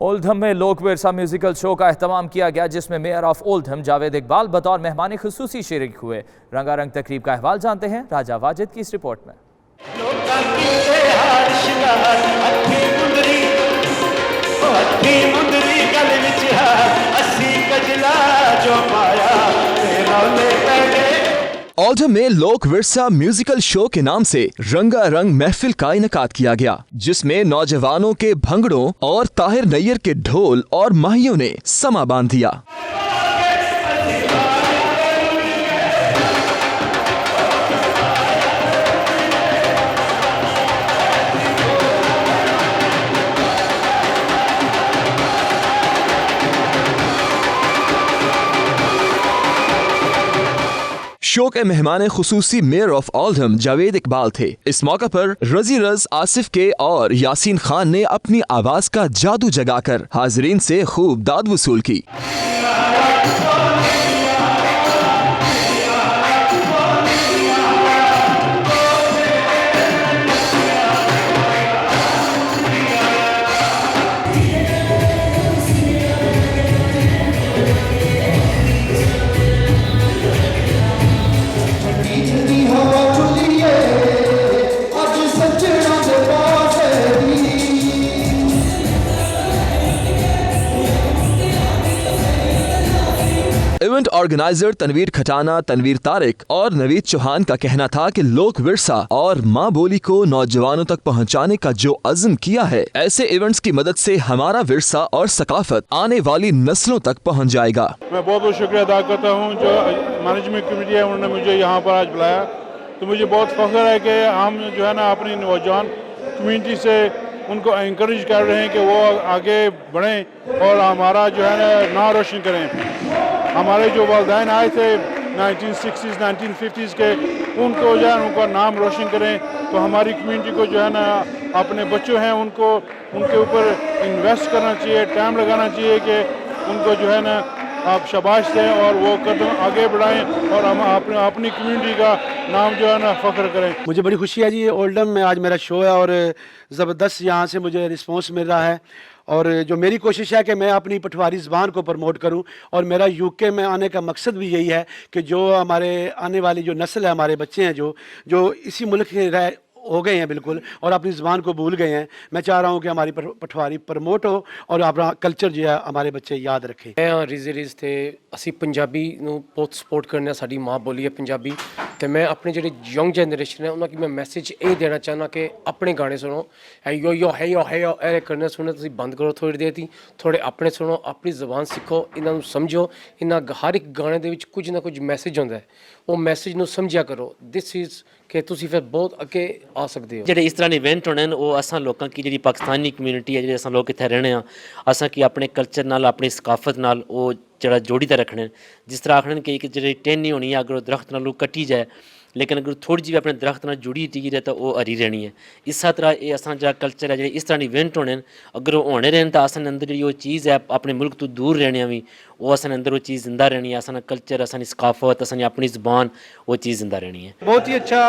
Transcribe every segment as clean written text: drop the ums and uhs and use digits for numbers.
Oldham में लोक Virsa musical show का एहतमाम किया गया, जिसमें mayor of Oldham Javed Iqbal बतौर मेहमान खुसूसी शरीक हुए। रंगारंग तकरीब का अहवाल जानते हैं राजा वाजिद की इस रिपोर्ट में। ओल्डहम में लोक विरसा म्यूजिकल शो के नाम से रंगारंग महफिल का इनेकाद किया गया, जिसमें नौजवानों के भंगड़ों और ताहिर नैयर के ढोल और माहियों ने समा बांध दिया। शो के मेहमान खुसूसी mayor of Oldham Javed Iqbal थे। इस मौका पर रजी रज, आसिफ के और यासीन खान ने अपनी आवाज का जादू जगाकर हाजरीन से खूब दाद वसूल की। इवेंट ऑर्गेनाइजर तनवीर खटाना, तनवीर तारिक और नवीद चौहान का कहना था कि लोक विरसा और माँ बोली को नौजवानों तक पहुँचाने का जो अज़्म किया है, ऐसे इवेंट्स की मदद से हमारा विरसा और सकाफत आने वाली नस्लों तक पहुँच जाएगा। मैं बहुत बहुत शुक्रिया अदा करता हूँ जो मैनेजमेंट कमेटी है, उन्होंने मुझे यहाँ पर आज बुलाया। तो मुझे बहुत फख्र है कि हम जो है ना अपनी नौजवान कम्यूनिटी से उनको इंकरेज कर रहे हैं कि वो आगे बढ़ें और हमारा जो है ना नाम रोशन करें। हमारे जो वालिदैन आए थे 1960s 1950s के, उनको जो है उनका नाम रोशन करें। तो हमारी कम्युनिटी को जो है ना अपने बच्चों हैं उनको उनके ऊपर इन्वेस्ट करना चाहिए, टाइम लगाना चाहिए कि उनको जो है ना आप शाबाश दें और वो कदम आगे बढ़ाएं और हम अपनी कम्युनिटी का नाम जो है ना फख्र करें। मुझे बड़ी खुशी है जी, ओल्डहम में आज मेरा शो है और ज़बरदस्त यहाँ से मुझे रिस्पांस मिल रहा है। और जो मेरी कोशिश है कि मैं अपनी पटवारी ज़बान को प्रमोट करूं और मेरा यूके में आने का मकसद भी यही है कि जो हमारे आने वाली जो नस्ल है, हमारे बच्चे हैं जो इसी मुल्क के रह हो गए हैं बिल्कुल और अपनी ज़बान को भूल गए हैं, मैं चाह रहा हूं कि हमारी पटवारी प्रमोट हो और अपना कल्चर जो है हमारे बच्चे याद रखें। मैं रिज थे ਅਸੀਂ ਪੰਜਾਬੀ ਨੂੰ ਬਹੁਤ ਸਪੋਰਟ ਕਰਨਾ, ਸਾਡੀ ਮਾਂ ਬੋਲੀ ਹੈ ਪੰਜਾਬੀ। ਤੇ ਮੈਂ ਆਪਣੇ ਜਿਹੜੇ ਯੰਗ ਜਨਰੇਸ਼ਨ ਹੈ ਉਹਨਾਂ ਨੂੰ ਮੈਂ ਮੈਸੇਜ ਇਹ ਦੇਣਾ ਚਾਹੁੰਦਾ ਕਿ ਆਪਣੇ ਗਾਣੇ ਸੁਣੋ, ਯੋ ਯੋ ਹੈ ਯੋ ਇਹ ਕਰਨਾ ਸੁਣੋ ਤੁਸੀਂ ਬੰਦ ਕਰੋ ਥੋੜੀ ਦੇਰ ਤੀ, ਥੋੜੇ ਆਪਣੇ ਸੁਣੋ, ਆਪਣੀ ਜ਼ੁਬਾਨ ਸਿੱਖੋ, ਇਹਨਾਂ ਨੂੰ ਸਮਝੋ। ਇਹਨਾਂ ਹਰ ਇੱਕ ਗਾਣੇ ਦੇ ਵਿੱਚ ਕੁਝ ਨਾ ਕੁਝ ਮੈਸੇਜ ਹੁੰਦਾ ਹੈ, ਉਹ ਮੈਸੇਜ ਨੂੰ ਸਮਝਿਆ ਕਰੋ। ਦਿਸ ਇਜ਼ ਕਿ ਤੁਸੀਂ ਫਿਰ ਬਹੁਤ ਅੱਗੇ ਆ ਸਕਦੇ ਹੋ। ਜਿਹੜੇ ਇਸ ਤਰ੍ਹਾਂ ਦੇ ਇਵੈਂਟ ਹੋਣੇ ਨੇ ਉਹ ਅਸਾਂ ਲੋਕਾਂ ਕੀ ਜਿਹੜੀ ਪਾਕਿਸਤਾਨੀ ਕਮਿਊਨਿਟੀ ਹੈ, ਜਿਹੜੇ ਅਸਾਂ ਲੋਕ ਇੱਥੇ ਰਹਿਣੇ ਆ, ਅਸਾਂ ਕੀ ਆਪਣੇ ਕਲਚਰ ਨਾਲ ਆਪਣੀ ਸਕਾਫਤ ਨਾਲ ਉਹ ਜਿਹੜਾ ਜੋੜੀ ਤਾਂ ਰੱਖਣੇ। ਜਿਸ ਤਰ੍ਹਾਂ ਆਖਣ ਕਿ ਇੱਕ ਜਿਹੜੀ ਟਹਿਨੀ ਹੋਣੀ ਹੈ, ਅਗਰ ਉਹ ਦਰਖਤ ਨਾਲੋਂ ਕੱਟੀ ਜਾਏ लेकिन अगर थोड़ी जी अपने दरख्त नाल जुड़ी टी रहे तो वह हरी रहनी है। इस तरह ये असा जो कल्चर है, जो इस तरह इवेंट होने अगर वो होने रहन तो असन अंदर जी चीज़ है अपने मुल्क तो दूर रहने भी वो असन अंदर वो चीज़ जिंदा रहनी है। असा कल्चर, असानी सकाफत, असानी अपनी ज़बान, वो चीज़ जिंदा रहनी है। बहुत ही अच्छा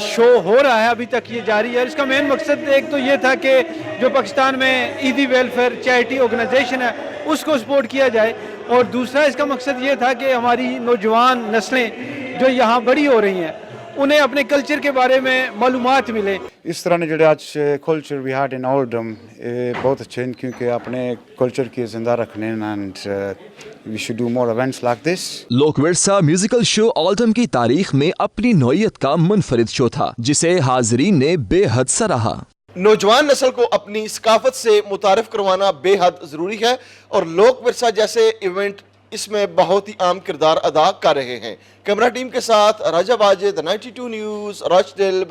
शो हो रहा है, अभी तक ये जारी है। इसका मेन मकसद एक तो ये था कि जो पाकिस्तान में ईदी वेलफेयर चैरिटी ऑर्गेनाइजेशन है उसको सपोर्ट किया जाए, और दूसरा इसका मकसद ये था कि हमारी नौजवान नस्लें जो यहाँ बड़ी हो रही हैं उन्हें अपने कल्चर के बारे में मालूमात मिले। इस तरह ने जो आज culture we had in Oldham बहुत अच्छे हैं, क्योंकि अपने कल्चर की जिंदा रखने and we should do more events like this. Lok Virsa musical show Oldham की तारीख में अपनी नौइयत का मुनफरिद शो था, जिसे हाजरीन ने बेहद सराहा। नौजवान नस्ल को अपनी सकाफत से मुतारिफ करवाना बेहद ज़रूरी है और लोक विरसा जैसे इवेंट इसमें बहुत ही अहम किरदार अदा कर रहे हैं। कैमरा टीम के साथ राजा वाजिद, 92 न्यूज़, रॉचडेल।